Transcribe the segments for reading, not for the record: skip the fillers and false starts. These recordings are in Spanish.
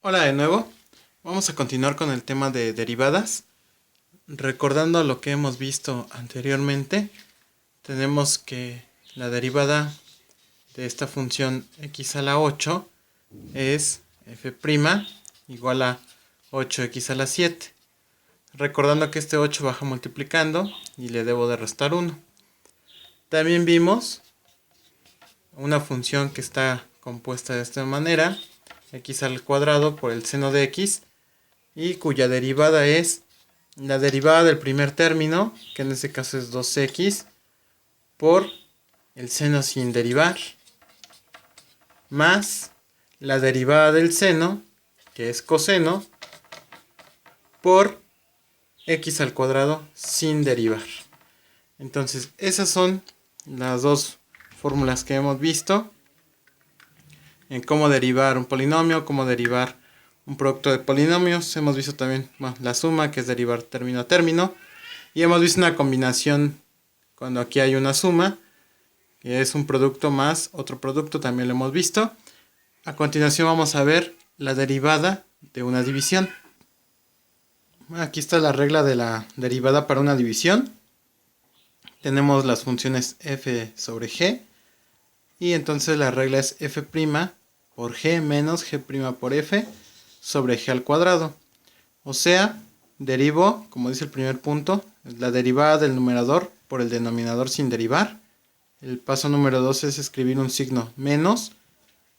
Hola de nuevo, vamos a continuar con el tema de derivadas. Recordando lo que hemos visto anteriormente, tenemos que la derivada de esta función x a la 8 es f' igual a 8x a la 7. Recordando que este 8 baja multiplicando y le debo de restar 1. También vimos una función que está compuesta de esta manera, x al cuadrado por el seno de x, y cuya derivada es la derivada del primer término, que en este caso es 2x, por el seno sin derivar, más la derivada del seno, que es coseno, por x al cuadrado sin derivar. Entonces, esas son las dos fórmulas que hemos visto en cómo derivar un polinomio, cómo derivar un producto de polinomios. Hemos visto también la suma, que es derivar término a término, y hemos visto una combinación cuando aquí hay una suma, que es un producto más otro producto, también lo hemos visto. A continuación vamos a ver la derivada de una división. Aquí está la regla de la derivada para una división. Tenemos las funciones f sobre g, y entonces la regla es f' por g menos g' por f sobre g al cuadrado. O sea, derivo, como dice el primer punto, la derivada del numerador por el denominador sin derivar. El paso número 2 es escribir un signo menos.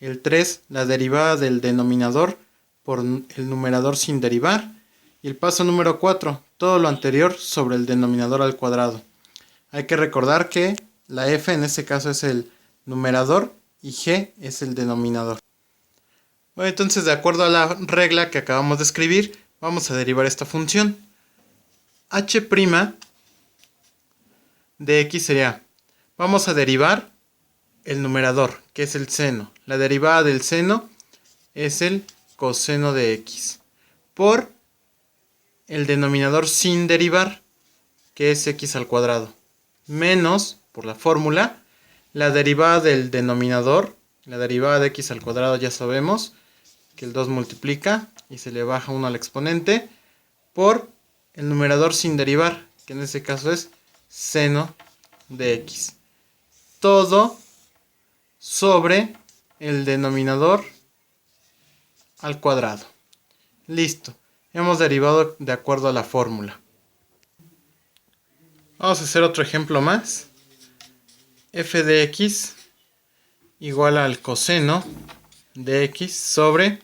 El 3, la derivada del denominador por el numerador sin derivar. Y el paso número 4, todo lo anterior sobre el denominador al cuadrado. Hay que recordar que la f en este caso es el numerador y g es el denominador. Bueno, entonces, de acuerdo a la regla que acabamos de escribir, vamos a derivar esta función. h' de x sería, vamos a derivar el numerador, que es el seno. La derivada del seno es el coseno de x, por el denominador sin derivar, que es x al cuadrado, menos, por la fórmula, la derivada del denominador. La derivada de x al cuadrado ya sabemos que el 2 multiplica y se le baja 1 al exponente, por el numerador sin derivar, que en este caso es seno de x. Todo sobre el denominador al cuadrado. Listo. Hemos derivado de acuerdo a la fórmula. Vamos a hacer otro ejemplo más. F de x igual al coseno de x sobre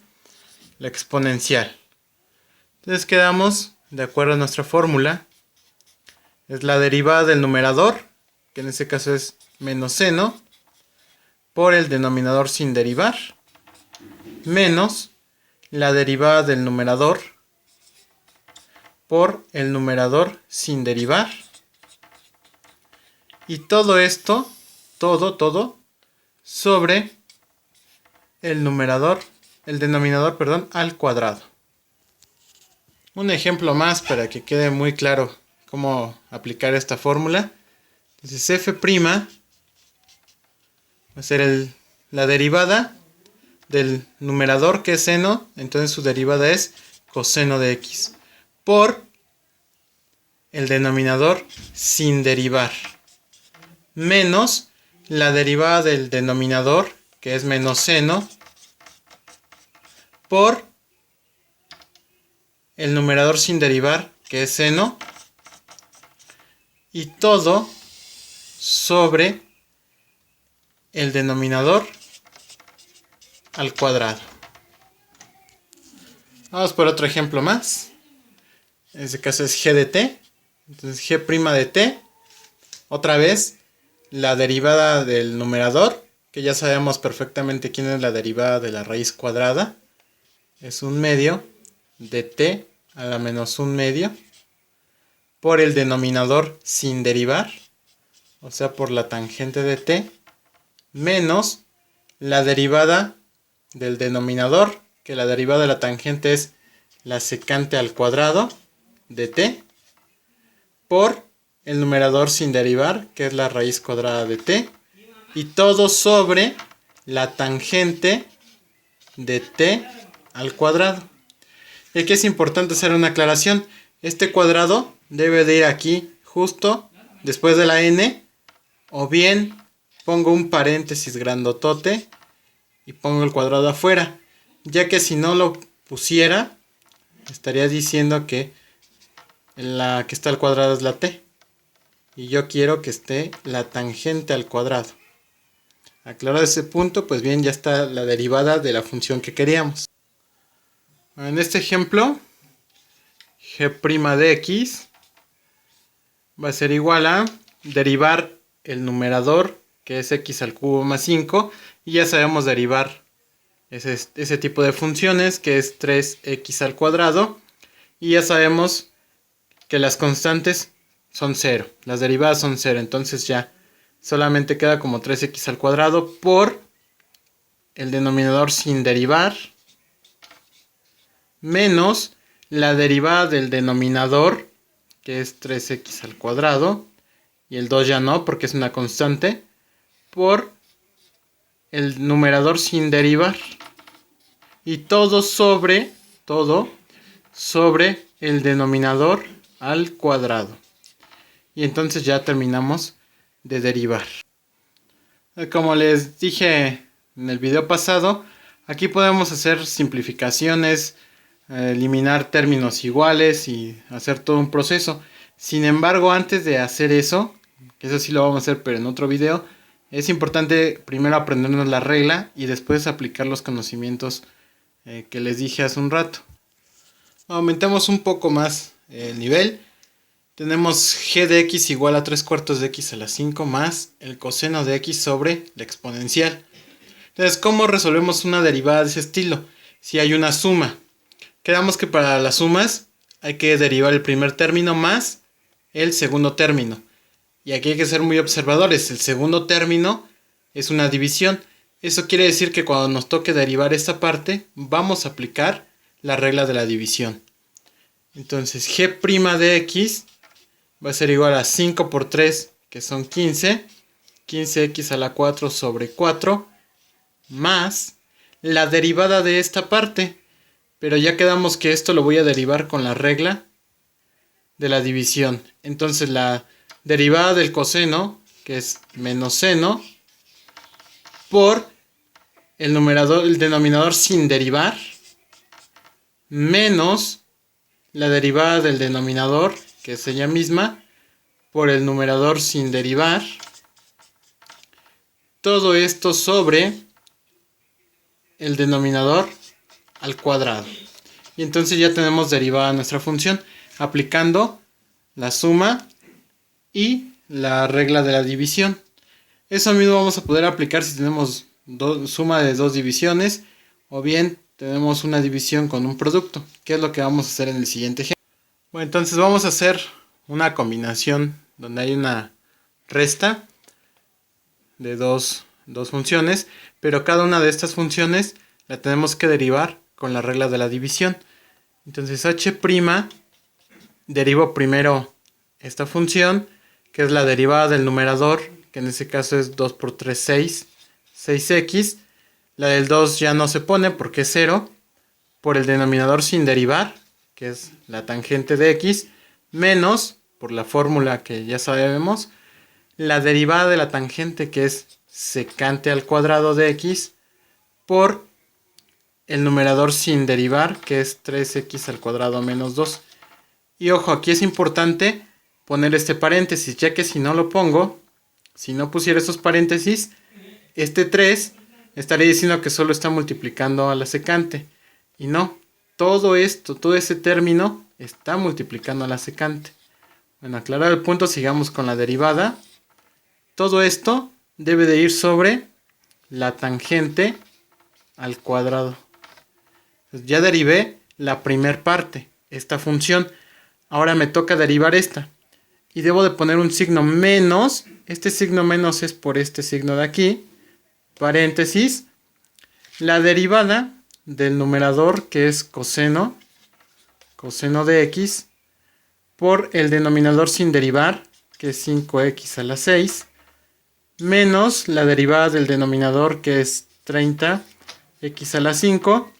la exponencial. Entonces quedamos de acuerdo a nuestra fórmula. Es la derivada del numerador, que en este caso es menos seno, por el denominador sin derivar, menos la derivada del numerador por el numerador sin derivar. Y todo esto, todo, sobre el denominador, al cuadrado. Un ejemplo más para que quede muy claro cómo aplicar esta fórmula. Entonces f' va a ser la derivada del numerador, que es seno, entonces su derivada es coseno de x, por el denominador sin derivar, menos la derivada del denominador, que es menos seno, por el numerador sin derivar, que es seno, y todo sobre el denominador al cuadrado. Vamos por otro ejemplo más. En este caso es g de t. Entonces g' de t, otra vez la derivada del numerador, que ya sabemos perfectamente quién es la derivada de la raíz cuadrada. Es un medio de t a la menos un medio, por el denominador sin derivar, o sea, por la tangente de t, menos la derivada del denominador, que la derivada de la tangente es la secante al cuadrado de t, por el numerador sin derivar, que es la raíz cuadrada de t, y todo sobre la tangente de t al cuadrado. Y aquí es importante hacer una aclaración. Este cuadrado debe de ir aquí justo después de la n, o bien pongo un paréntesis grandotote y pongo el cuadrado afuera, ya que si no lo pusiera estaría diciendo que la que está al cuadrado es la t, y yo quiero que esté la tangente al cuadrado. Aclarado ese punto, pues bien, ya está la derivada de la función que queríamos. En este ejemplo, g' de x va a ser igual a derivar el numerador, que es x al cubo más 5, y ya sabemos derivar ese tipo de funciones, que es 3x al cuadrado, y ya sabemos que las constantes son 0, las derivadas son 0, entonces ya solamente queda como 3x al cuadrado por el denominador sin derivar, menos la derivada del denominador, que es 3x al cuadrado, y el 2 ya no porque es una constante, por el numerador sin derivar, y todo sobre el denominador al cuadrado. Y entonces ya terminamos de derivar. Como les dije en el video pasado, aquí podemos hacer simplificaciones, eliminar términos iguales y hacer todo un proceso. Sin embargo, antes de hacer eso, que eso sí lo vamos a hacer pero en otro video, es importante primero aprendernos la regla y después aplicar los conocimientos que les dije hace un rato. Aumentamos un poco más el nivel. Tenemos g de x igual a 3/4 de x a la 5 más el coseno de x sobre la exponencial. Entonces, ¿cómo resolvemos una derivada de ese estilo? Si hay una suma. Quedamos que para las sumas hay que derivar el primer término más el segundo término. Y aquí hay que ser muy observadores. El segundo término es una división. Eso quiere decir que cuando nos toque derivar esta parte, vamos a aplicar la regla de la división. Entonces, g' de x va a ser igual a 5 por 3, que son 15. 15x a la 4 sobre 4, más la derivada de esta parte. Pero ya quedamos que esto lo voy a derivar con la regla de la división. Entonces la derivada del coseno, que es menos seno, por el denominador sin derivar, menos la derivada del denominador, que es ella misma, por el numerador sin derivar. Todo esto sobre el denominador al cuadrado. Y entonces ya tenemos derivada nuestra función, aplicando la suma y la regla de la división. Eso mismo vamos a poder aplicar si tenemos suma de dos divisiones, o bien tenemos una división con un producto, que es lo que vamos a hacer en el siguiente ejemplo. Bueno, entonces vamos a hacer una combinación donde hay una resta de dos funciones, pero cada una de estas funciones la tenemos que derivar con la regla de la división. Entonces h', derivo primero esta función, que es la derivada del numerador, que en este caso es 2 por 3, 6, 6x. La del 2 ya no se pone porque es 0, por el denominador sin derivar, que es la tangente de x, menos, por la fórmula que ya sabemos, la derivada de la tangente, que es secante al cuadrado de x, por el numerador sin derivar, que es 3x al cuadrado menos 2. Y ojo, aquí es importante poner este paréntesis, ya que si no lo pongo, si no pusiera esos paréntesis, este 3 estaría diciendo que solo está multiplicando a la secante. Y no, todo esto, todo ese término está multiplicando a la secante. Bueno, aclarado el punto, sigamos con la derivada. Todo esto debe de ir sobre la tangente al cuadrado. Entonces, ya derivé la primer parte, esta función. Ahora me toca derivar esta. Y debo de poner un signo menos. Este signo menos es por este signo de aquí. Paréntesis. La derivada del numerador, que es coseno de x, por el denominador sin derivar, que es 5x a la 6, menos la derivada del denominador, que es 30x a la 5,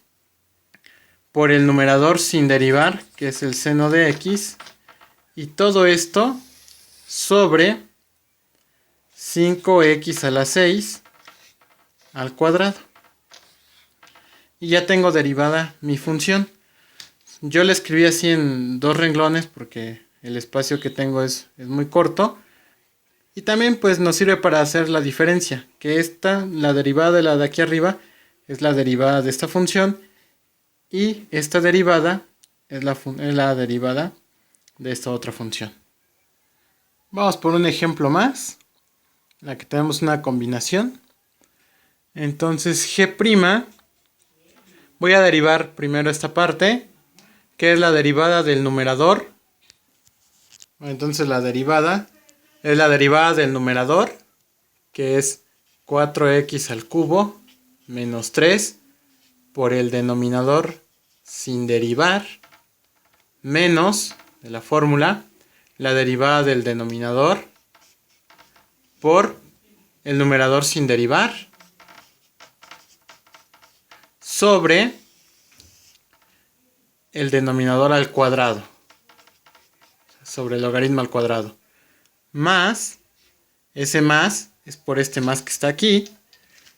por el numerador sin derivar, que es el seno de x, y todo esto sobre 5x a la 6 al cuadrado. Y ya tengo derivada mi función. Yo la escribí así en 2 renglones porque el espacio que tengo es muy corto. Y también pues nos sirve para hacer la diferencia, que esta, la derivada de la de aquí arriba, es la derivada de esta función. Y esta derivada es la derivada de esta otra función. Vamos por un ejemplo más, en la que tenemos una combinación. Entonces g', voy a derivar primero esta parte, que es la derivada del numerador. Entonces la derivada es la derivada del numerador, que es 4x al cubo menos 3 por el denominador sin derivar, menos de la fórmula la derivada del denominador por el numerador sin derivar sobre el denominador al cuadrado, sobre el logaritmo al cuadrado, más, ese más es por este más que está aquí,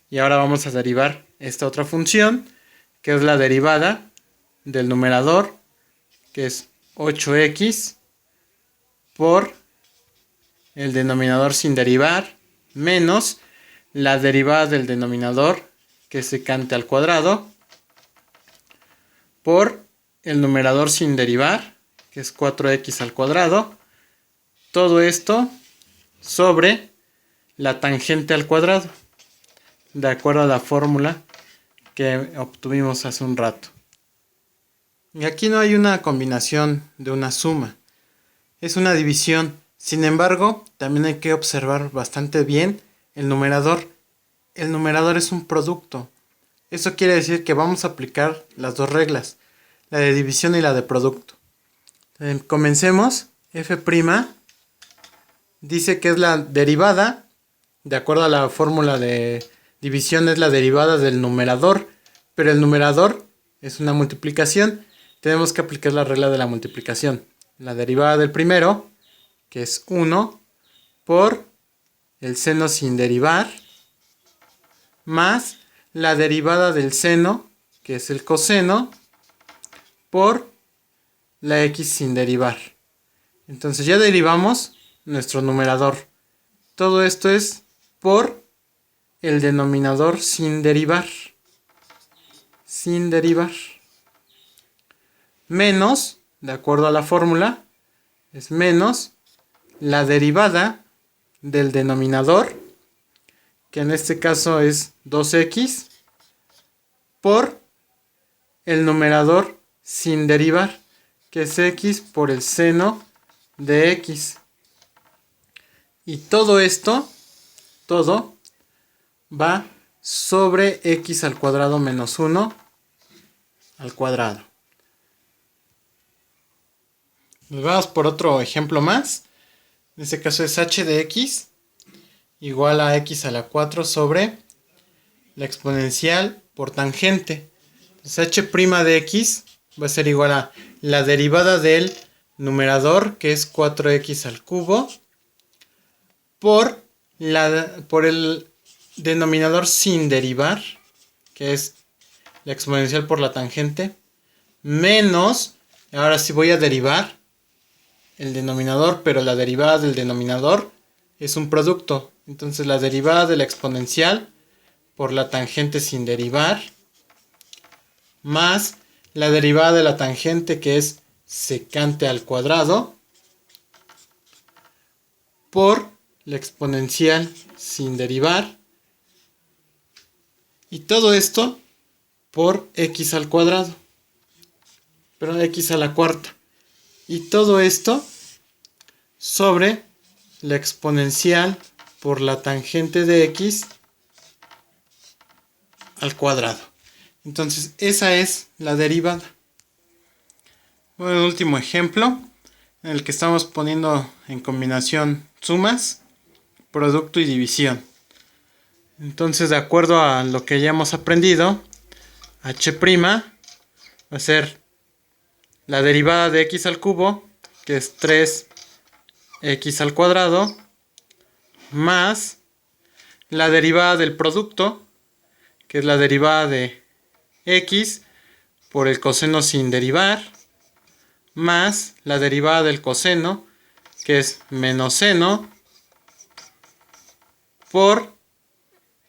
y ahora vamos a derivar esta otra función, que es la derivada del numerador, que es 8x, por el denominador sin derivar, menos la derivada del denominador, que es secante al cuadrado, por el numerador sin derivar, que es 4x al cuadrado. Todo esto sobre la tangente al cuadrado, de acuerdo a la fórmula que obtuvimos hace un rato. Y aquí no hay una combinación de una suma, es una división. Sin embargo, también hay que observar bastante bien el numerador. El numerador es un producto. Eso quiere decir que vamos a aplicar las dos reglas, la de división y la de producto. Comencemos. F' dice que es la derivada, de acuerdo a la fórmula de división, es la derivada del numerador, pero el numerador es una multiplicación. Tenemos que aplicar la regla de la multiplicación. La derivada del primero, que es 1, por el seno sin derivar, más la derivada del seno, que es el coseno, por la x sin derivar. Entonces ya derivamos nuestro numerador. Todo esto es por el denominador sin derivar. Sin derivar. Menos, de acuerdo a la fórmula, es menos la derivada del denominador, que en este caso es 2x, por el numerador sin derivar, que es x por el seno de x. Y todo esto, todo, va sobre x al cuadrado menos 1 al cuadrado. Nos vamos por otro ejemplo más. En este caso es h de x igual a x a la 4 sobre la exponencial por tangente. Entonces h' de x va a ser igual a la derivada del numerador, que es 4x al cubo, por el denominador sin derivar, que es la exponencial por la tangente, menos, ahora sí voy a derivar el denominador, pero la derivada del denominador es un producto. Entonces la derivada de la exponencial por la tangente sin derivar, más la derivada de la tangente, que es secante al cuadrado, por la exponencial sin derivar, y todo esto por x al cuadrado, pero x a la cuarta, y todo esto sobre la exponencial por la tangente de x al cuadrado. Entonces esa es la derivada. Un último ejemplo en el que estamos poniendo en combinación sumas, producto y división. Entonces, de acuerdo a lo que ya hemos aprendido, h' va a ser la derivada de x al cubo, que es 3x al cuadrado, más la derivada del producto, que es la derivada de x por el coseno sin derivar, más la derivada del coseno, que es menos seno, por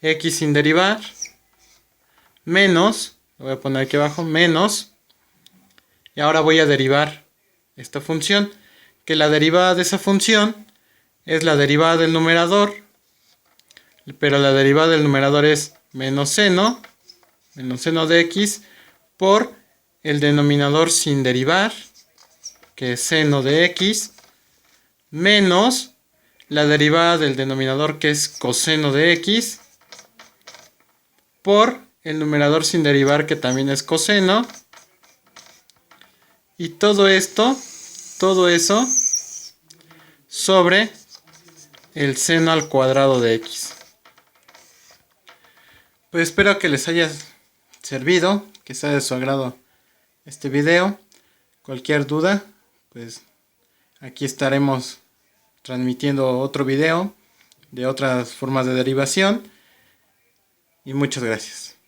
x sin derivar, menos, lo voy a poner aquí abajo, menos, y ahora voy a derivar esta función, que la derivada de esa función es la derivada del numerador, pero la derivada del numerador es menos seno de x, por el denominador sin derivar, que es seno de x, menos la derivada del denominador, que es coseno de x, por el numerador sin derivar, que también es coseno, y todo eso sobre el seno al cuadrado de x. Pues espero que les haya servido, que sea de su agrado este video. Cualquier duda, pues aquí estaremos transmitiendo otro video de otras formas de derivación. Y muchas gracias.